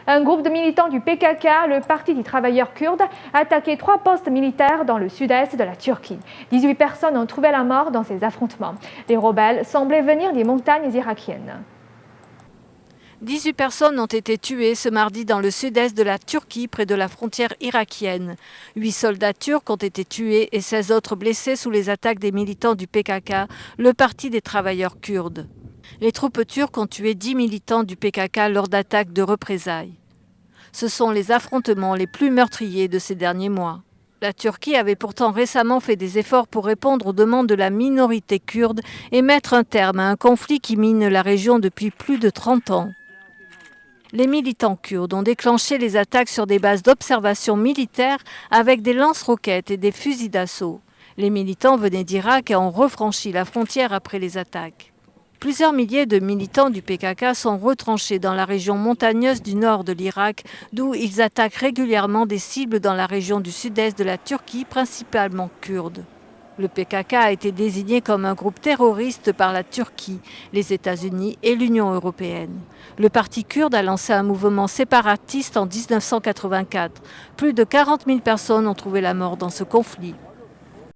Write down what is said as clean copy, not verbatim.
Un groupe de militants du PKK, le Parti des travailleurs kurdes, a attaqué 3 postes militaires dans le sud-est de la Turquie. 18 personnes ont trouvé la mort dans ces affrontements. Les rebelles semblaient venir des montagnes irakiennes. 18 personnes ont été tuées ce mardi dans le sud-est de la Turquie, près de la frontière irakienne. 8 soldats turcs ont été tués et 16 autres blessés sous les attaques des militants du PKK, le Parti des travailleurs kurdes. Les troupes turques ont tué 10 militants du PKK lors d'attaques de représailles. Ce sont les affrontements les plus meurtriers de ces derniers mois. La Turquie avait pourtant récemment fait des efforts pour répondre aux demandes de la minorité kurde et mettre un terme à un conflit qui mine la région depuis plus de 30 ans. Les militants kurdes ont déclenché les attaques sur des bases d'observation militaire avec des lance-roquettes et des fusils d'assaut. Les militants venaient d'Irak et ont refranchi la frontière après les attaques. Plusieurs milliers de militants du PKK sont retranchés dans la région montagneuse du nord de l'Irak, d'où ils attaquent régulièrement des cibles dans la région du sud-est de la Turquie, principalement kurde. Le PKK a été désigné comme un groupe terroriste par la Turquie, les États-Unis et l'Union européenne. Le parti kurde a lancé un mouvement séparatiste en 1984. Plus de 40 000 personnes ont trouvé la mort dans ce conflit.